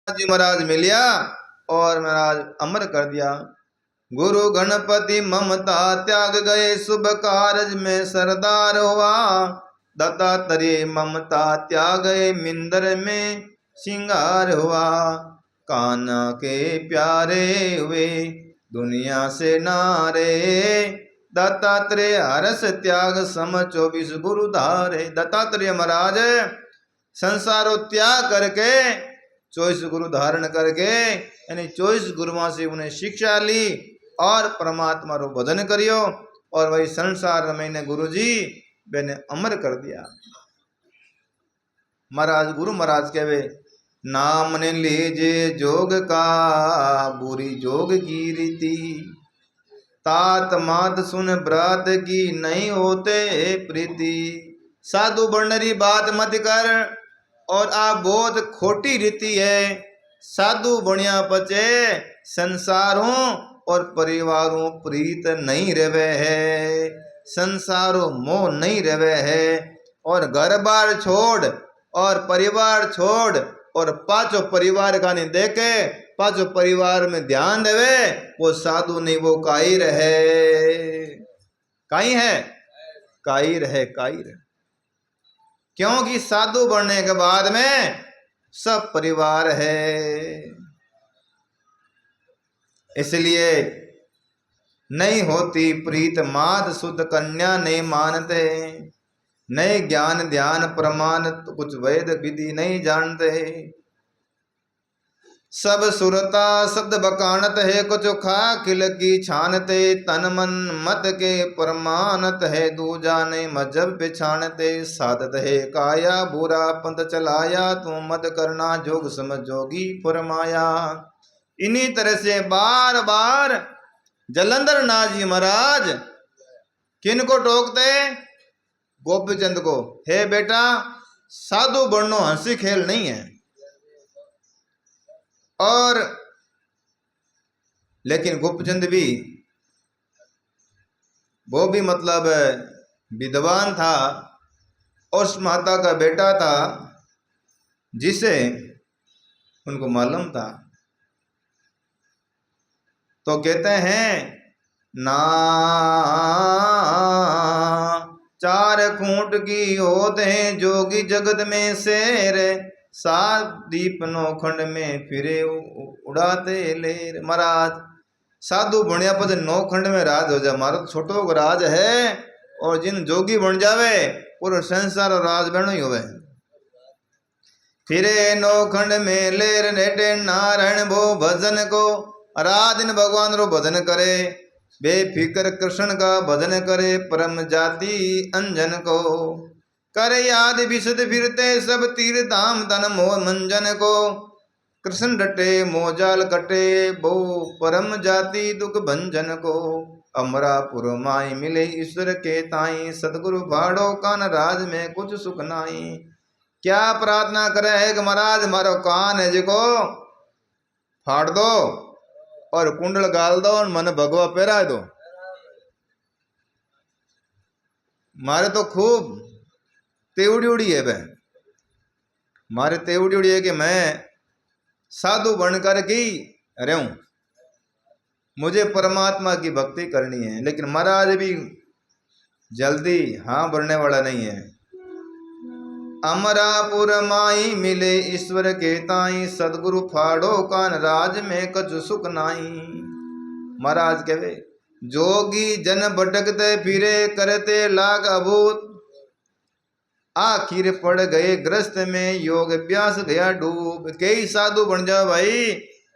जी महाराज मिलिया और महाराज अमर कर दिया। गुरु गणपति ममता त्याग गए, शुभ कारज में सरदार हुआ। दत्तात्रेय ममता त्याग गए, मिंदर में सिंगार हुआ। कान्हा के प्यारे हुए, दुनिया से नारे। दत्तात्रेय हरस त्याग सम 24 गुरु धारे। दत्तात्रेय महाराज संसारो त्याग करके 24 गुरु धारण करके, यानी 24 गुरुओं से उन्हें शिक्षा ली और परमात्मा रो भजन करियो। और वही संसार मैंने गुरु जी मैंने अमर कर दिया। महाराज गुरु महाराज कहवे, नाम ने लीजे जोग का, बुरी जोग की रीति। तात मात सुन ब्रात की, नहीं होते प्रीति। साधु बनरी बात मत कर, और आ बहुत खोटी रीति है। साधु बनिया पचे संसारों और परिवारों प्रीत नहीं रवे है। संसारों मोह नहीं रवे है। और घर बार छोड़ और परिवार छोड़ और पांचों परिवार का नहीं देखे, पांचों परिवार में ध्यान देवे, वो साधु नहीं, वो कायर है। काई है, कायर है, कायर। क्योंकि साधु बनने के बाद में सब परिवार है। इसलिए नहीं होती प्रीत मात शुद्ध कन्या नहीं मानते। नहीं ज्ञान ध्यान प्रमाण कुछ वेद विधि नहीं जानते। सब सुरता शब्द बकानत है, कुछ खा खिल की छानते। तन मन मत के परमानत है, दूजा ने मजहब पिछानते। साधत है काया बुरा पंथ चलाया, तू मत करना जोग समझ जोगी फरमाया। इन्हीं तरह से बार बार जलंधर नाथ जी महाराज किन को टोकते? गोपीचंद को। हे बेटा, साधु बनना हंसी खेल नहीं है। और लेकिन गोपीचंद भी, वो भी मतलब विद्वान था और उस माता का बेटा था जिसे उनको मालूम था। तो कहते हैं, ना चार खूंट की होते हैं जोगी जगत में शेर। सात दीप नौखंड में फिरे उड़ाते लेर। महाराज साधु बनिया पर नौखंड में राज हो जाए। मारो छोटो को राज है, और जिन जोगी बन जावे पूरा संसार और राज बनो ही होवे। फिरे नौखंड में लेर नेटे नारायण भो भजन को। रात दिन भगवान रो भजन करे, बेफिक्र कृष्ण का भजन करे। परम जाति अंजन को करे याद विशुद्ध, फिरते सब तीर धाम तन मोह मंजन को। कृष्ण डटे मोजाल कटे, बो परम जाति दुख भंजन को। अमरापुर माई मिले ईश्वर के ताई, सतगुरु भाड़ो कान राज में कुछ सुख नाई। क्या प्रार्थना करे है कि महाराज मारो कान है जिको फाड़ दो और कुंडल गाल दो और मन भगवा पहरा दो। मारे तो खूब तेवड़ी उड़ी है वह, मारे तेवड़ी उड़ी है कि मैं साधु बनकर की रहूं, मुझे परमात्मा की भक्ति करनी है। लेकिन महाराज भी जल्दी हाँ बढ़ने वाला नहीं है। अमरापुर माई मिले ईश्वर के ताई, सदगुरु फाड़ो कान राज में कछु सुख नाई। महाराज कहे, जोगी जन भटकते फिरे करते लाग अभूत। आखिर पड़ गए ग्रस्त में योग अभ्यास गया डूब। कई साधु बन जाओ भाई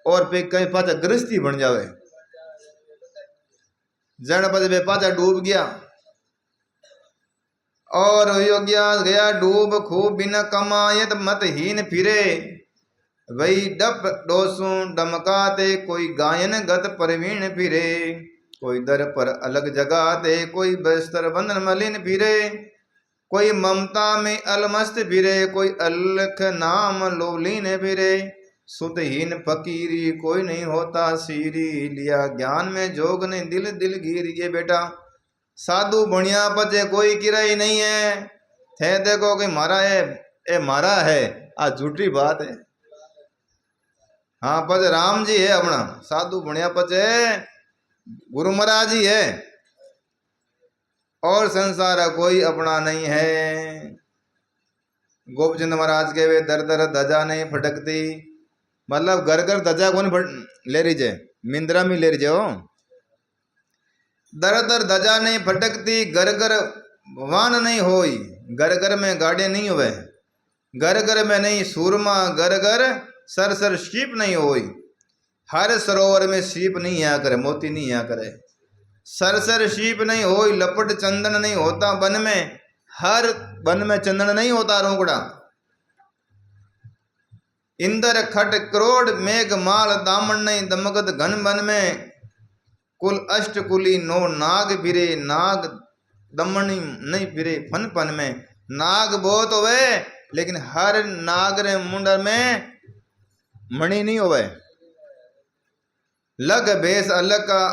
और फिर कई पाचा गृहस्थी बन जावे। जन पद में पाचा डूब गया और योग्या गया डूब। खूब बिना कमायत मतहीन फिरे, वही डप डोसू डमकाते। कोई गायन गत परवीण फिरे, कोई दर पर अलग जगाते। कोई बस्तर बंधन मलिन फिरे, कोई ममता में अलमस्त फिरे। कोई अलख नाम लोलीन फिरे, सुतहीन फकीरी कोई नहीं होता सीरी। लिया ज्ञान में जोग ने दिल दिल गिर। ये बेटा साधु बनिया पचे कोई किराई नहीं है। थे देखो कि मारा है, ए मारा है, आ झूठी बात है। हाँ पच राम जी है अपना साधु बुणिया पच है गुरु महाराज जी है और संसार कोई अपना नहीं है। गोपचंद महाराज के वे दर दर ध्वजा नहीं फटकती मतलब घर घर ध्वजा कौन ले रही जे मिंद्रा में ले रही जे हो दर दर ध्वजा नहीं फटकती घर घर वाहन नहीं होई घर घर में गाड़े नहीं हुए घर घर में नहीं सूरमा घर घर सर सर शीप नहीं होई हर सरोवर में शीप नहीं आया करे मोती नहीं आया करे सर सर शीप नहीं होई लपट चंदन नहीं होता वन में हर वन में चंदन नहीं होता रोकड़ा इंद्र खट करोड़ मेघ माल दामन नहीं दमकत घन वन में कुल अष्ट कुली नो नाग फिरे नाग दमनी नहीं फिरे फन फन में नाग बहुत होवे लेकिन हर नाग रे मुंडर में मणि नहीं होवे लग भेष अलग का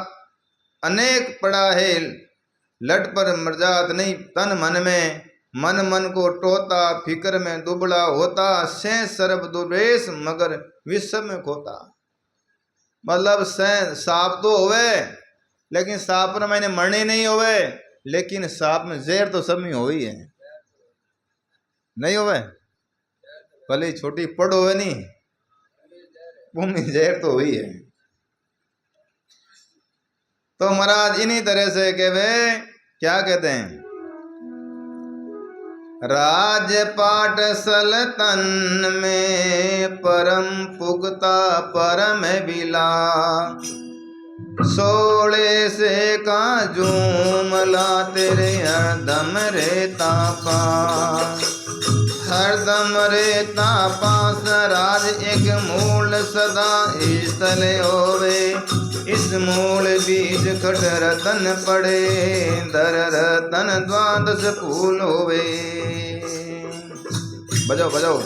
अनेक पड़ा है लट पर मर्जात नहीं तन मन में मन मन को टोता फिक्र में दुबला होता से सरब दुर्वेश मगर विश्व में खोता मतलब से सांप तो होवे लेकिन सांप पर मैंने मरने नहीं होवे लेकिन सांप में जहर तो सब में हो ही है नहीं होवे भले छोटी पड़ होवे नहीं भूमि जहर तो हुई है। तो महाराज इन्हीं तरह से कहवे क्या कहते हैं राजपाट सलतन में परम पुगता परम बिला सोले से का झूमला तेरे हरदम रेता पा हरदम रेता पास राज एक मूल सदा स्थल होवे इस मूल बीज खट रतन पड़े दर रतन द्वादश फूल होवे। बजाओ बजाओ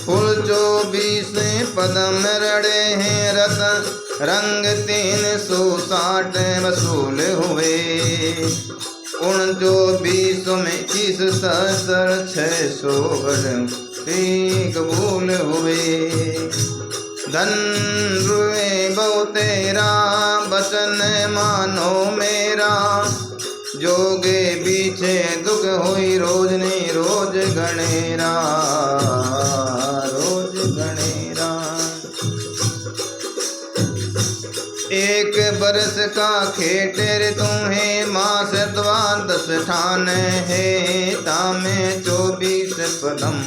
फूल 24 पदम रड़े हैं रतन रंग 360 वसूल हुए उन 24 में 21 सहस्र 600 कबूल हुए धन रुए बहु तेरा बचन मानो मेरा जोगे पीछे दुख हुई रोज ने रोज गणेरा रोज गणेरा एक बरस का खेटर तुम्हें मास द्वादश ठान है तामे 24 पदम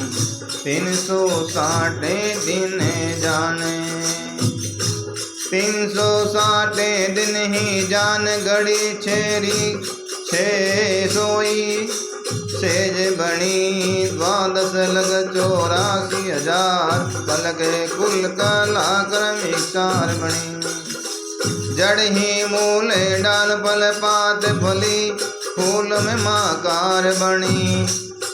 360 दिन जाने 360 दिन ही जान घड़ी छेरी 6 सोई सेज बणी 12 लग 84,000 पलक कुल कला क्रमिक 4 बणी जड़ ही मूल डाल पल पात फली फूल में माकार बनी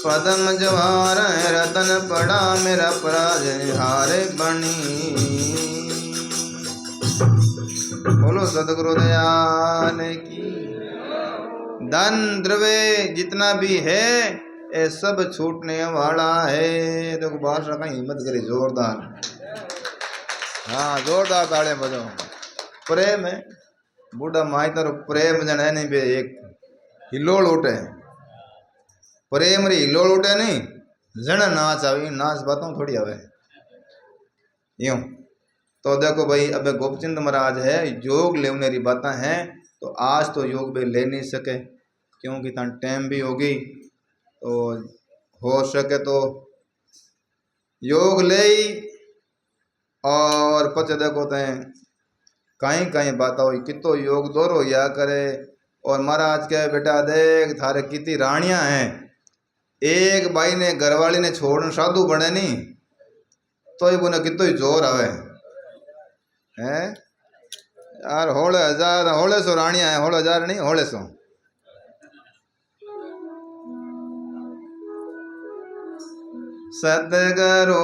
पदम जवार रतन पड़ा मेरा पराज हार बनी। बोलो सदगुरु दयाल की। धन द्रव्य जितना भी है ये सब छूटने वाला है। देखो भाषा का हिम्मत करी जोरदार, हाँ जोरदार ताड़े बजाओ। प्रेम है बूढ़ा माई तारो प्रेम जन है नहीं बे एक हिलोल उठे प्रेम री हिलोल उठे नहीं जन नाच आवी नाच बातों थोड़ी आवे यूं। तो देखो भाई अब गोपचंद महाराज है योग लेने री बातें हैं तो आज तो योग भी ले नहीं सके क्योंकि ता टाइम भी होगी तो हो सके तो योग ले और पच देखो ते कहीं कहीं बात हुई कितो योग दोरो या करे। और महाराज के बेटा देख थारे कितनी रानियां हैं एक भाई ने घरवाली ने छोड़न साधु बने नहीं तो ही बोने कितो ही जोर आवे हैं यार। 16,000 1600 रानियां हैं 16,000 नहीं 1600। सदगुरु